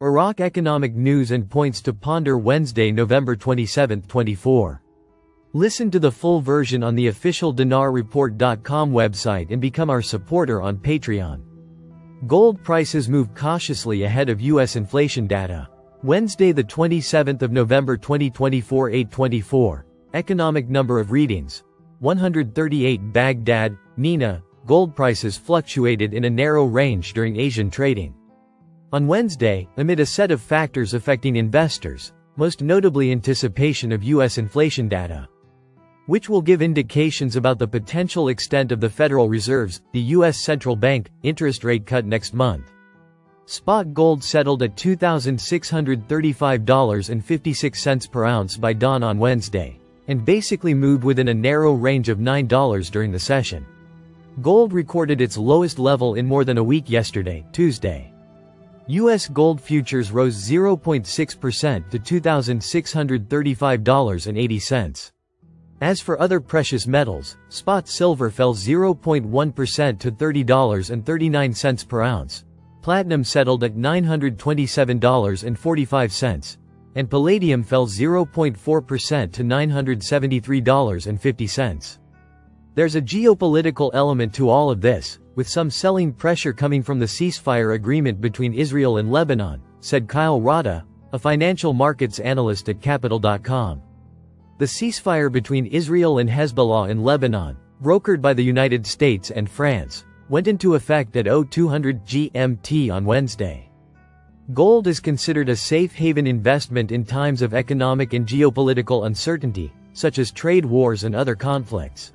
Iraq economic news and points to ponder Wednesday, November 27, 24. Listen to the full version on the official dinarreport.com website and become our supporter on Patreon. Gold prices move cautiously ahead of U.S. inflation data. Wednesday, the 27th of November 2024, 8:24. Economic number of readings: 138. Baghdad, Nina. Gold prices fluctuated in a narrow range during Asian trading on Wednesday, amid a set of factors affecting investors, most notably anticipation of U.S. inflation data, which will give indications about the potential extent of the Federal Reserve's, the U.S. Central Bank, interest rate cut next month. Spot gold settled at $2,635.56 per ounce by dawn on Wednesday, and basically moved within a narrow range of $9 during the session. Gold recorded its lowest level in more than a week yesterday, Tuesday. U.S. gold futures rose 0.6% to $2,635.80. As for other precious metals, spot silver fell 0.1% to $30.39 per ounce. Platinum settled at $927.45, and palladium fell 0.4% to $973.50. There's a geopolitical element to all of this, with some selling pressure coming from the ceasefire agreement between Israel and Lebanon, said Kyle Rada, a financial markets analyst at Capital.com. The ceasefire between Israel and Hezbollah in Lebanon, brokered by the United States and France, went into effect at 0200 GMT on Wednesday. Gold is considered a safe haven investment in times of economic and geopolitical uncertainty, such as trade wars and other conflicts.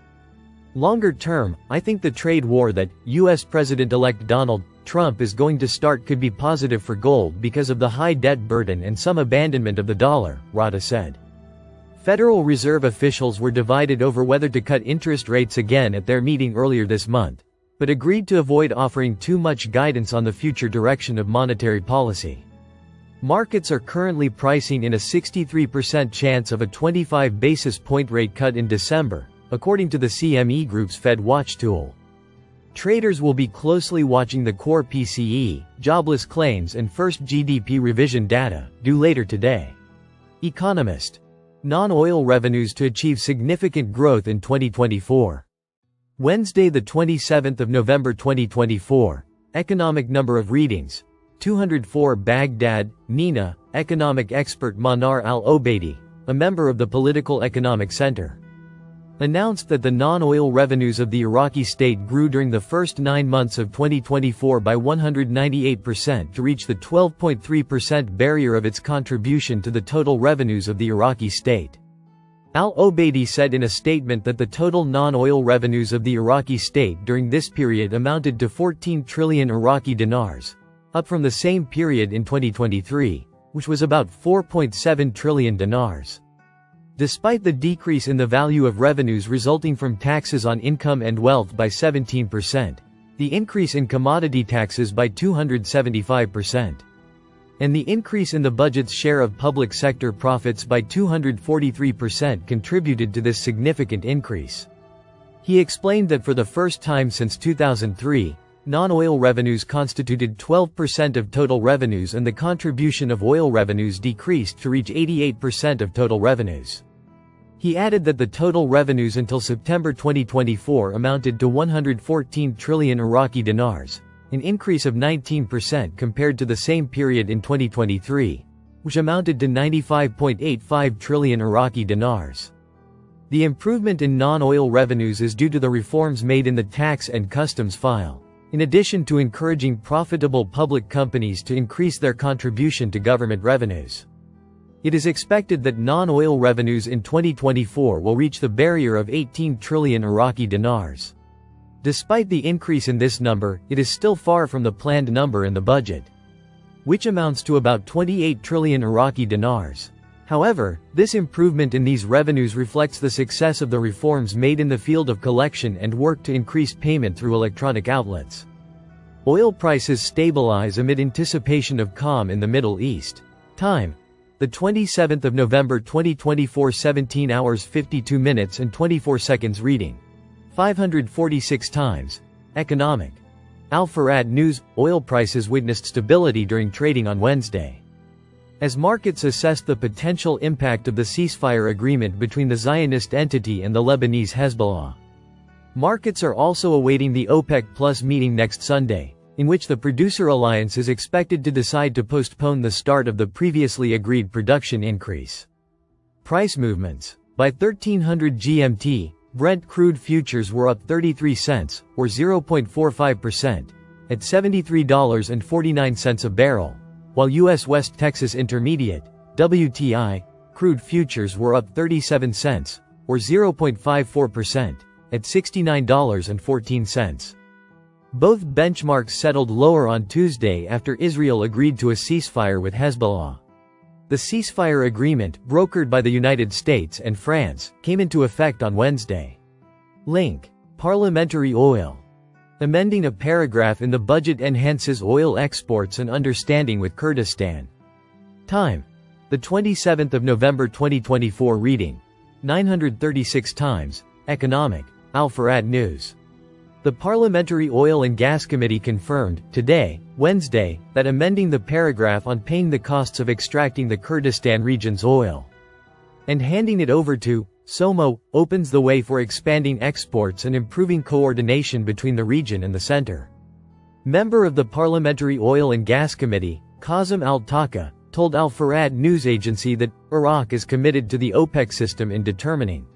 Longer term, I think the trade war that U.S. President-elect Donald Trump is going to start could be positive for gold because of the high debt burden and some abandonment of the dollar, Rada said. Federal Reserve officials were divided over whether to cut interest rates again at their meeting earlier this month, but agreed to avoid offering too much guidance on the future direction of monetary policy. Markets are currently pricing in a 63% chance of a 25 basis point rate cut in December, according to the CME Group's Fed Watch tool. Traders will be closely watching the core PCE, jobless claims and first GDP revision data, due later today. Economist. Non-oil revenues to achieve significant growth in 2024. Wednesday, the 27th of November 2024. Economic number of readings: 204. Baghdad, Nina. Economic expert Manar al-Obeidi, a member of the Political Economic Center, announced that the non-oil revenues of the Iraqi state grew during the first 9 months of 2024 by 198% to reach the 12.3% barrier of its contribution to the total revenues of the Iraqi state. Al-Obeidi said in a statement that the total non-oil revenues of the Iraqi state during this period amounted to 14 trillion Iraqi dinars, up from the same period in 2023, which was about 4.7 trillion dinars. Despite the decrease in the value of revenues resulting from taxes on income and wealth by 17%, the increase in commodity taxes by 275%, and the increase in the budget's share of public sector profits by 243% contributed to this significant increase. He explained that for the first time since 2003, non-oil revenues constituted 12% of total revenues and the contribution of oil revenues decreased to reach 88% of total revenues. He added that the total revenues until September 2024 amounted to 114 trillion Iraqi dinars, an increase of 19% compared to the same period in 2023, which amounted to 95.85 trillion Iraqi dinars. The improvement in non-oil revenues is due to the reforms made in the tax and customs file, in addition to encouraging profitable public companies to increase their contribution to government revenues. It is expected that non-oil revenues in 2024 will reach the barrier of 18 trillion Iraqi dinars. Despite the increase in this number, it is still far from the planned number in the budget, which amounts to about 28 trillion Iraqi dinars. However, this improvement in these revenues reflects the success of the reforms made in the field of collection and work to increase payment through electronic outlets. Oil prices stabilize amid anticipation of calm in the Middle East. Time: the 27th of November 2024, 17 hours 52 minutes and 24 seconds reading. 546 times. Economic Al-Farad News: Oil prices witnessed stability during trading on Wednesday. As markets assessed the potential impact of the ceasefire agreement between the Zionist entity and the Lebanese Hezbollah. Markets are also awaiting the OPEC Plus meeting next Sunday, in which the producer alliance is expected to decide to postpone the start of the previously agreed production increase. Price movements. By 1300 GMT, Brent crude futures were up 33 cents, or 0.45%, at $73.49 a barrel, while U.S. West Texas Intermediate, WTI, crude futures were up 37 cents, or 0.54%, at $69.14. Both benchmarks settled lower on Tuesday after Israel agreed to a ceasefire with Hezbollah. The ceasefire agreement, brokered by the United States and France, came into effect on Wednesday. Link. Parliamentary oil. Amending a paragraph in the budget enhances oil exports and understanding with Kurdistan. Time. The 27th of November 2024 reading. 936 times. Economic. Al-Farad News. The Parliamentary Oil and Gas Committee confirmed, today, Wednesday, that amending the paragraph on paying the costs of extracting the Kurdistan region's oil and handing it over to SOMO opens the way for expanding exports and improving coordination between the region and the center. Member of the Parliamentary Oil and Gas Committee, Kazem Al-Taka, told Al-Farad news agency that Iraq is committed to the OPEC system in determining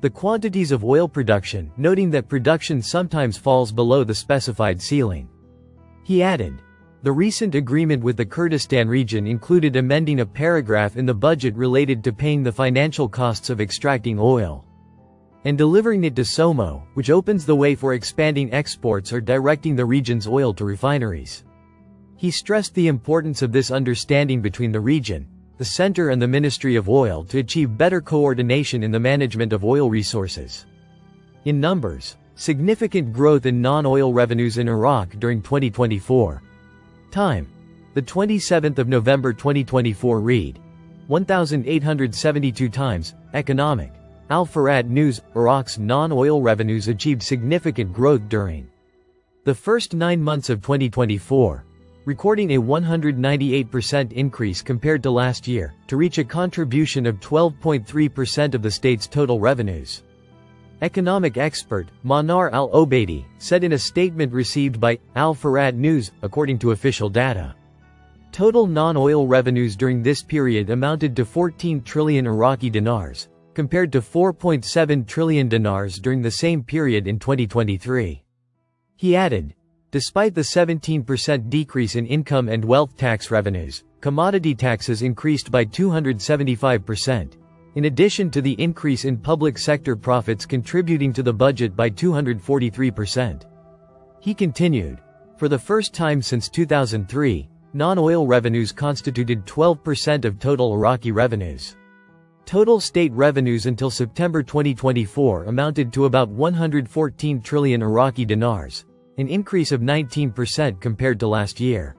the quantities of oil production, noting that production sometimes falls below the specified ceiling. He added, the recent agreement with the Kurdistan region included amending a paragraph in the budget related to paying the financial costs of extracting oil and delivering it to SOMO, which opens the way for expanding exports or directing the region's oil to refineries. He stressed the importance of this understanding between the region, the center and the Ministry of Oil to achieve better coordination in the management of oil resources. In numbers, significant growth in non-oil revenues in Iraq during 2024. Time. The 27th of November 2024 read. 1,872 times. Economic. Al-Farad News: Iraq's non-oil revenues achieved significant growth during the first 9 months of 2024. Recording a 198% increase compared to last year, to reach a contribution of 12.3% of the state's total revenues. Economic expert, Manar al-Obeidi, said in a statement received by Al-Farad News, according to official data. Total non-oil revenues during this period amounted to 14 trillion Iraqi dinars, compared to 4.7 trillion dinars during the same period in 2023. He added, despite the 17% decrease in income and wealth tax revenues, commodity taxes increased by 275%, in addition to the increase in public sector profits contributing to the budget by 243%. He continued, for the first time since 2003, non-oil revenues constituted 12% of total Iraqi revenues. Total state revenues until September 2024 amounted to about 114 trillion Iraqi dinars, an increase of 19% compared to last year.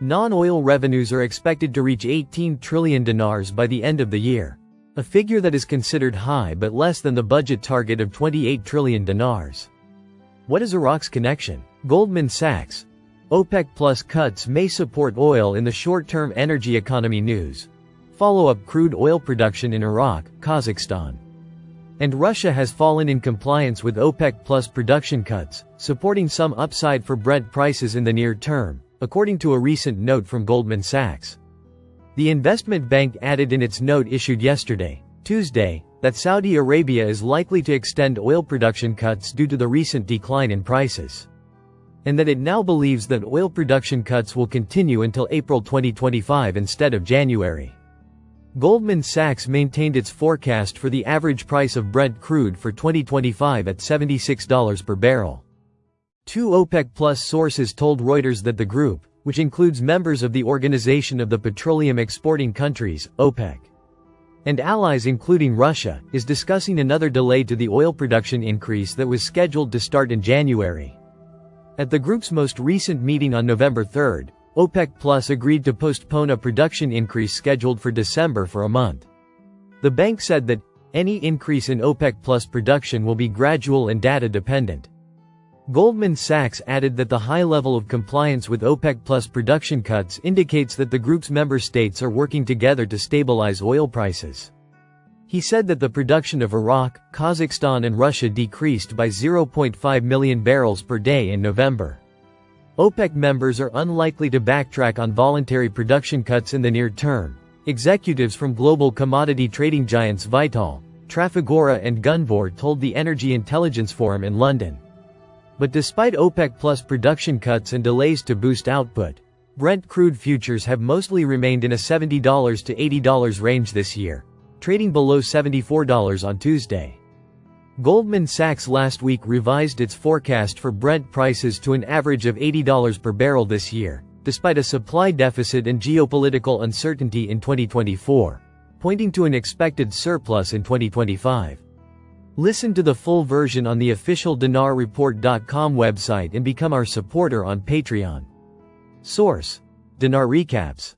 Non-oil revenues are expected to reach 18 trillion dinars by the end of the year, a figure that is considered high but less than the budget target of 28 trillion dinars. What is Iraq's connection? Goldman Sachs. OPEC Plus cuts may support oil in the short-term energy economy news. Follow-up crude oil production in Iraq, Kazakhstan, and Russia has fallen in compliance with OPEC Plus production cuts, supporting some upside for Brent prices in the near term, according to a recent note from Goldman Sachs. The investment bank added in its note issued yesterday, Tuesday, that Saudi Arabia is likely to extend oil production cuts due to the recent decline in prices, and that it now believes that oil production cuts will continue until April 2025 instead of January. Goldman Sachs maintained its forecast for the average price of Brent crude for 2025 at $76 per barrel. Two OPEC Plus sources told Reuters that the group, which includes members of the Organization of the Petroleum Exporting Countries, OPEC, and allies including Russia, is discussing another delay to the oil production increase that was scheduled to start in January. At the group's most recent meeting on November 3, OPEC Plus agreed to postpone a production increase scheduled for December for a month. The bank said that any increase in OPEC Plus production will be gradual and data-dependent. Goldman Sachs added that the high level of compliance with OPEC Plus production cuts indicates that the group's member states are working together to stabilize oil prices. He said that the production of Iraq, Kazakhstan and Russia decreased by 0.5 million barrels per day in November. OPEC members are unlikely to backtrack on voluntary production cuts in the near term, executives from global commodity trading giants Vitol, Trafigura and Gunvor told the Energy Intelligence Forum in London. But despite OPEC Plus production cuts and delays to boost output, Brent crude futures have mostly remained in a $70 to $80 range this year, trading below $74 on Tuesday. Goldman Sachs last week revised its forecast for Brent prices to an average of $80 per barrel this year, despite a supply deficit and geopolitical uncertainty in 2024, pointing to an expected surplus in 2025. Listen to the full version on the official dinarreport.com website and become our supporter on Patreon. Source: Dinar Recaps.